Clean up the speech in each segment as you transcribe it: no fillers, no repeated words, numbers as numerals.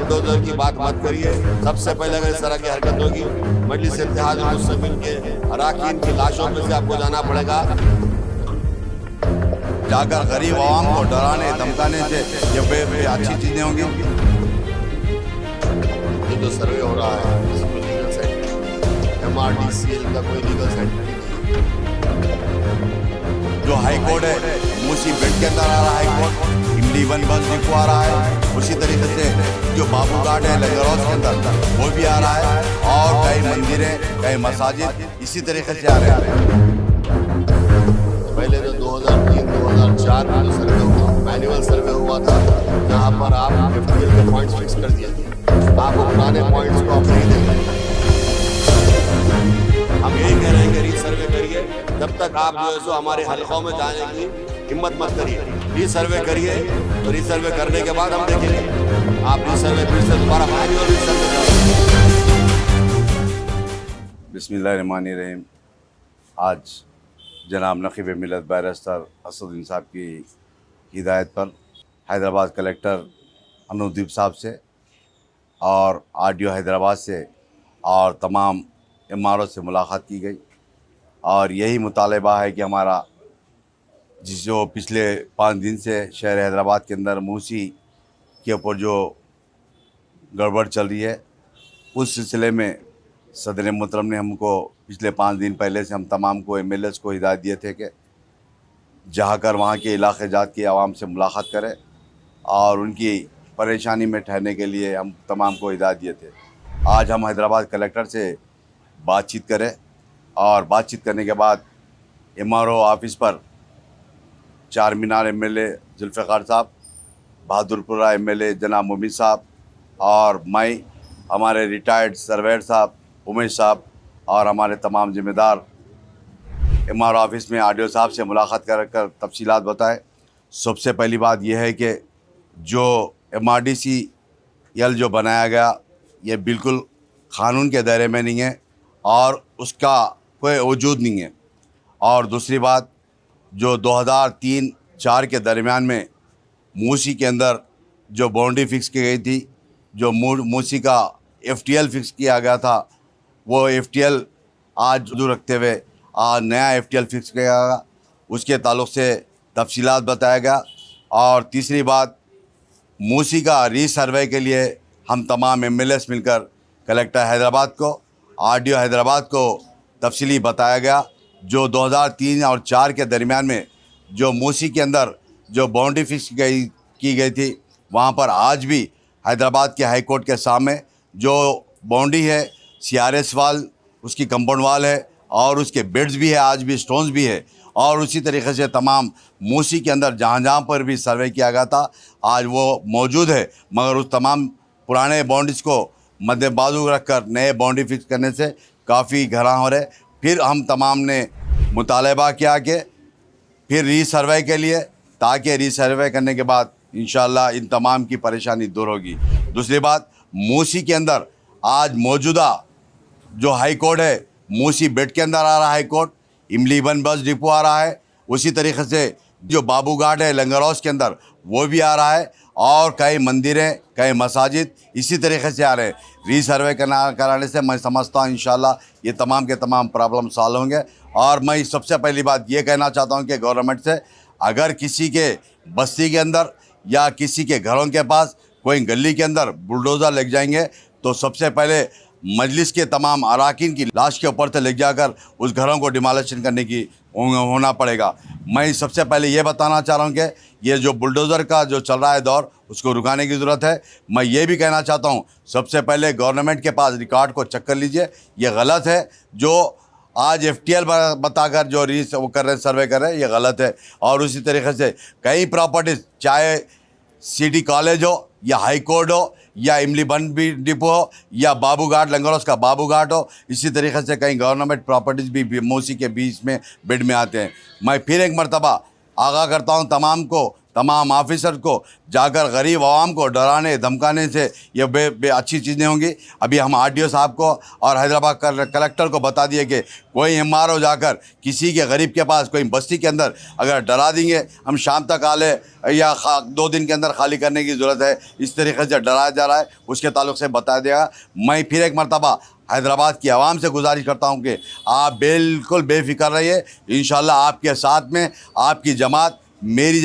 Bulldozer की बात मत करिए। सबसे पहले अगर इस तरह की हरकत होगी, मजलिस इत्तेहाद मुस्लिमीन के अरकान की लाशों में से आपको जाना पड़ेगा। जाकर गरीब आवाम को डराने धमकाने से ये अच्छी चीजें होंगी। ये जो सर्वे हो रहा है इसमें लीगल सेंटर, MRDCL का कोई लीगल सेंटर नहीं है। जो हाई कोर्ट है मूसी बेड के अंदर आ रहा है, हाई कोर्ट इमली वन बस डिपो आ रहा है। उसी तरीके से जो बाबू घाट है लंगर हाउस के अंदर वो भी आ रहा है, और कई मंदिरें कई मसाजिद इसी तरीके से आ रहे हैं। पहले जो 2003-2004 में जो सर्वे हुआ, मैनुअल सर्वे हुआ था, जहाँ पर आप FTL के पॉइंट्स फिक्स कर दिए थे, आपको पुराने पॉइंट्स को आप नहीं दे रहे। हम यही कह रहे हैं कि रीसर्वे करिए। जब तक आप जो है सो हमारे हलकों में जाने की हिम्मत मत करिए, रीसर्वे करिए। तो रीसर्वे करने के बाद हम देखेंगे, आप रीसर्वे फिर से दोबारा मैनुअल रीसर्वे करेंगे। बिस्मिल्लाहिर्रहमानिर्रहीम। आज जनाब नक़ीब मिल्लत बैरिस्टर असदुद्दीन साहब की हिदायत पर हैदराबाद कलेक्टर अनुदीप साहब से और RDO हैदराबाद से और तमाम MRO से मुलाकात की गई, और यही मुतालबा है कि हमारा जो पिछले 5 दिन से शहर हैदराबाद के अंदर मूसी के ऊपर जो गड़बड़ चल रही है, उस सिलसिले में सदर मोहतरम ने हमको पिछले 5 दिन पहले से हम तमाम को MLAs को हिदायत दिए थे कि जाकर वहाँ के इलाके जात की आवाम से मुलाकात करें और उनकी परेशानी में ठहरने के लिए हम तमाम को हिदायत दिए थे। आज हम हैदराबाद कलेक्टर से बातचीत करें, और बातचीत करने के बाद MRO ऑफिस पर चार मीनार MLA जुल्फ़िकार साहब, बहादुरपुरा MLA जनाब मोमिन साहब, और मैं, हमारे रिटायर्ड सर्वेयर साहब उमेश साहब, और हमारे तमाम जिम्मेदार MRO ऑफिस में RDO साहब से मुलाकात कर तफसीलात बताए। सबसे पहली बात यह है कि जो MRDCL जो बनाया गया ये बिल्कुल क़ानून के दायरे में नहीं है और उसका कोई वजूद नहीं है। और दूसरी बात, जो 2003-04 के दरमियान में मूसी के अंदर जो बाउंड्री फिक्स की गई थी, जो मूसी का FTL फिक्स किया गया था, वो FTL आज जो रखते हुए आज नया FTL फिक्स किया गया, उसके ताल्लुक़ से तफसीलात बताया गया। और तीसरी बात, मूसी का रीसर्वे के लिए हम तमाम MLAs मिलकर कलेक्टर हैदराबाद को, RDO हैदराबाद को तफसीली बताया गया। जो 2003 और 4 के दरमियान में जो मूसी के अंदर जो बाउंड्री फिक्स की गई थी, वहाँ पर आज भी हैदराबाद के हाई कोर्ट के सामने जो बाउंड्री है, CRS वाल, उसकी कंपाउंड वाल है, और उसके बेड्स भी है, आज भी स्टोन्स भी है। और उसी तरीके से तमाम मूसी के अंदर जहाँ जहाँ पर भी सर्वे किया गया था आज वो मौजूद है, मगर उस तमाम पुराने बाउंड्रीज को मद्देबाजू रख कर नए बाउंड्री फिक्स करने से काफ़ी घरा हो रहे। फिर हम तमाम ने मुतालबा किया कि फिर रीसर्वे के लिए, ताकि रीसर्वे करने के बाद इंशाअल्लाह इन तमाम की परेशानी दूर होगी। दूसरी बात, मूसी के अंदर आज मौजूदा जो हाई कोर्ट है, मूसी बेड के अंदर आ रहा है हाई कोर्ट, इमली वन बस डिपो आ रहा है। उसी तरीके से जो बाबू घाट है लंगर हाउस के अंदर वो भी आ रहा है, और कई मंदिरें कई मसाजिद इसी तरीके से आ रहे हैं। रीसर्वे कराने से मैं समझता हूँ इंशाअल्लाह ये तमाम के तमाम प्रॉब्लम सॉल्व होंगे। और मैं सबसे पहली बात ये कहना चाहता हूँ कि गवर्नमेंट से, अगर किसी के बस्ती के अंदर या किसी के घरों के पास कोई गली के अंदर बुलडोज़र लग जाएंगे, तो सबसे पहले मजलिस के तमाम अरकान की लाश के ऊपर से ले जाकर उस घरों को डिमोलिशन करने की होना पड़ेगा। मैं सबसे पहले ये बताना चाह रहा हूँ कि ये जो बुलडोज़र का जो चल रहा है दौर, उसको रुकाने की ज़रूरत है। मैं ये भी कहना चाहता हूँ, सबसे पहले गवर्नमेंट के पास रिकॉर्ड को चेक कर लीजिए। ये गलत है जो आज FTL बताकर जो वो कर रहे हैं, सर्वे कर रहे हैं, ये गलत है। और उसी तरीके से कई प्रॉपर्टीज़, चाहे सिटी कॉलेज हो या हाई कोर्ट हो या इमली बन भी डिपो हो या बाबू घाट लंगर हाउस का बाबू घाट हो, इसी तरीके से कई गवर्नमेंट प्रॉपर्टीज़ भी मूसी के बीच में बेड में आते हैं। मैं फिर एक मरतबा आगाह करता हूं तमाम को तमाम ऑफिसर को जाकर गरीब आवाम को डराने धमकाने से ये अच्छी चीज़ नहीं होंगी। अभी हम आरडीओ साहब को और हैदराबाद कलेक्टर को बता दिए कि कोई एमआरओ जाकर किसी के गरीब के पास कोई बस्ती के अंदर अगर डरा देंगे, हम शाम तक आले या 2 दिन के अंदर खाली करने की ज़रूरत है, इस तरीके से डराया जा रहा है, उसके ताल्लुक से बताया देगा। मैं फिर एक मरतबा हैदराबाद की आवाम से गुजारिश करता हूं कि आप बिल्कुल बेफिक्र रहिए। इंशाल्लाह आपके साथ में आपकी जमात, मेरी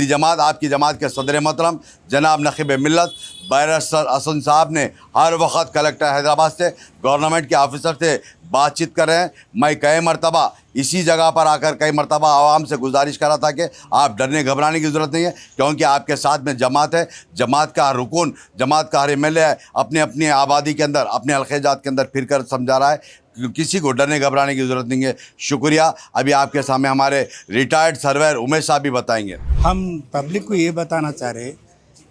जमात आपकी जमात के सदर मोहतरम जनाब नकीब मिल्लत बैरिस्टर हसन साहब ने हर वक्त कलेक्टर हैदराबाद से, गवर्नमेंट के ऑफिसर से बातचीत कर रहे हैं। मैं कई मरतबा इसी जगह पर आकर कई मरतबा आवाम से गुजारिश करा था कि आप डरने घबराने की ज़रूरत नहीं है, क्योंकि आपके साथ में जमात है। जमात का हर रुकन, जमात का हर MLA अपने अपनी आबादी के अंदर, अपने हल्क़े-जात के अंदर फिर कर समझा रहा है। किसी को डरने घबराने की ज़रूरत नहीं है। शुक्रिया। अभी आपके सामने हमारे रिटायर्ड सर्वेयर उमेश साहब भी बताएंगे। हम पब्लिक को ये बताना चाह रहे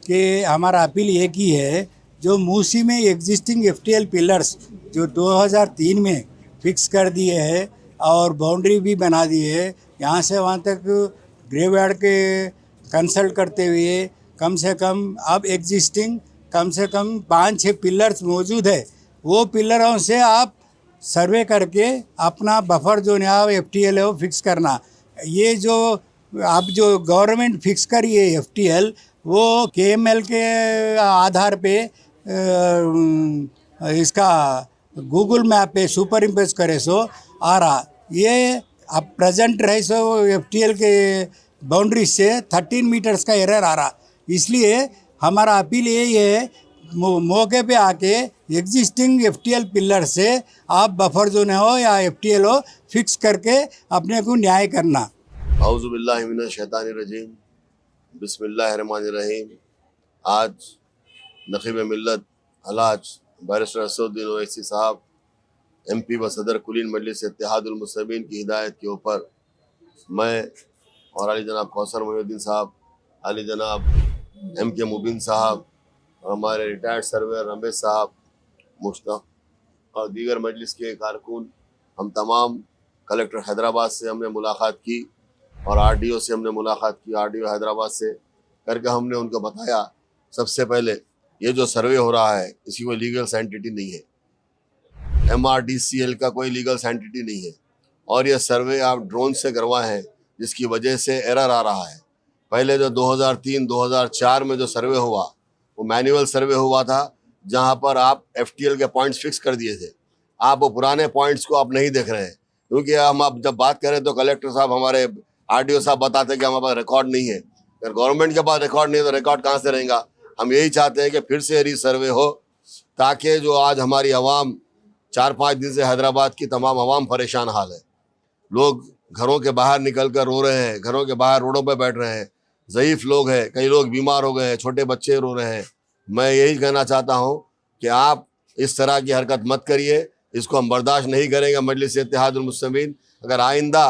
कि हमारा अपील एक ही है, जो मूसी में एग्जिस्टिंग FTL पिलर्स जो 2003 में फिक्स कर दिए हैं और बाउंड्री भी बना दी है, यहाँ से वहाँ तक ग्रेवयार्ड के कंसल्ट करते हुए कम से कम अब एग्जिस्टिंग कम से कम 5-6 पिलर्स मौजूद है। वो पिलरों से आप सर्वे करके अपना बफर जो नया FTL है वो फिक्स करना। ये जो अब जो गवर्नमेंट फिक्स करी है FTL, वो KML के आधार पे इसका गूगल मैप पे सुपर इम्पोज करे सो आ रहा। ये अब प्रेजेंट रहे सो FTL के बाउंड्री से 13 मीटर्स का एरर आ रहा। इसलिए हमारा अपील यही है, मौके पे आके एग्जिस्टिंग FTL पिलर से आप बफर जोन हो या FTL हो फिक्स करके अपने को न्याय करना। औज़ु बिल्लाहि मिनश शैतानिर रजीम, बिस्मिल्लाहिर्रहमानिर्रहीम। आज नकीब मिल्लत हलाज बैरिस्टर असदुद्दीन ओवैसी साहब MP व सदर कुलीन मजलिस इत्तेहादुल मुस्लिमीन की हिदायत के ऊपर मैं और अली जनाब कौसर मोहिउद्दीन साहब, अली जनाब MK मुबीन साहब, हमारे रिटायर्ड सर्वेयर रमेश साहब, मुश्ताक और दीगर मजलिस के कारकुन, हम तमाम कलेक्टर हैदराबाद से हमने मुलाकात की और RDO से हमने मुलाकात की। RDO हैदराबाद से करके हमने उनको बताया, सबसे पहले ये जो सर्वे हो रहा है इसकी कोई लीगल सैंटिटी नहीं है, MRDCL का कोई लीगल सैंटिटी नहीं है, और ये सर्वे आप ड्रोन से करवाए हैं जिसकी वजह से एरर आ रहा है। पहले जो 2003-2004 में जो सर्वे हुआ वो मैनुअल सर्वे हुआ था, जहां पर आप FTL के पॉइंट्स फिक्स कर दिए थे। आप वो पुराने पॉइंट्स को आप नहीं देख रहे हैं, क्योंकि हम अब जब बात करें तो कलेक्टर साहब, हमारे RDO साहब बताते हैं कि हमारे पास रिकॉर्ड नहीं है। अगर गवर्नमेंट के पास रिकॉर्ड नहीं है तो रिकॉर्ड कहाँ से रहेगा। हम यही चाहते हैं कि फिर से रीसर्वे हो, ताकि जो आज हमारी आवाम 4-5 दिन से हैदराबाद की तमाम आवाम परेशान हाल है। लोग घरों के बाहर निकल कर रो रहे हैं, घरों के बाहर रोडों पर बैठ रहे हैं, ज़ईफ़ लोग हैं, कई लोग बीमार हो गए हैं, छोटे बच्चे रो रहे हैं। मैं यही कहना चाहता हूं कि आप इस तरह की हरकत मत करिए, इसको हम बर्दाश्त नहीं करेंगे। मजलिस इत्तेहादुल मुस्लिमीन, अगर आइंदा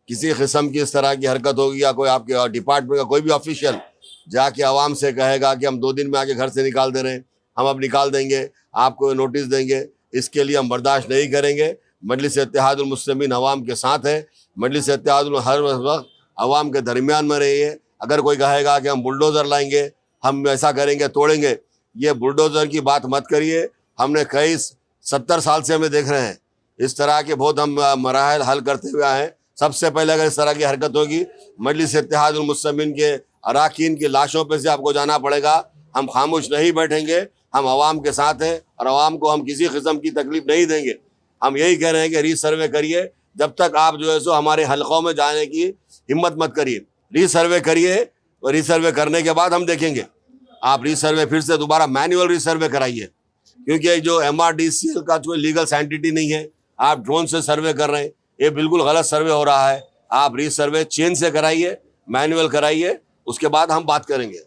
किसी किस्म की इस तरह की हरकत होगी या कोई आपके डिपार्टमेंट का कोई भी ऑफिशियल जाके आवाम से कहेगा कि हम 2 दिन में आके घर से निकाल दे रहे हैं, हम अब निकाल देंगे, आपको नोटिस देंगे, इसके लिए हम बर्दाश्त नहीं करेंगे। मजलिस इत्तेहादुल मुस्लिमीन आवाम के साथ है। मजलिस इत्तेहादुल हर वक्त आवाम के दरमियान में रही है। अगर कोई कहेगा कि हम बुलडोज़र लाएंगे, हम ऐसा करेंगे, तोड़ेंगे, ये बुलडोज़र की बात मत करिए। हमने कई 70 साल से हमें देख रहे हैं, इस तरह के बहुत हम मराहल हल करते हुए आए हैं। सबसे पहले अगर इस तरह की हरकत होगी, मजलिस इत्तेहादुल मुस्लिमीन के अराकीन की लाशों पे से आपको जाना पड़ेगा। हम खामोश नहीं बैठेंगे, हम आवाम के साथ हैं और आवाम को हम किसी किस्म की तकलीफ नहीं देंगे। हम यही कह रहे हैं कि रीसर्वे करिए, जब तक आप जो है सो हमारे हलकों में जाने की हिम्मत मत करिए। रीसर्वे करिए और रीसर्वे करने के बाद हम देखेंगे। आप रीसर्वे फिर से दोबारा मैनुअल रीसर्वे कराइए, क्योंकि जो MRDCL का कोई लीगल सैंटिटी नहीं है, आप ड्रोन से सर्वे कर रहे हैं, ये बिल्कुल गलत सर्वे हो रहा है। आप रीसर्वे चेन से कराइए, मैनुअल कराइए, उसके बाद हम बात करेंगे।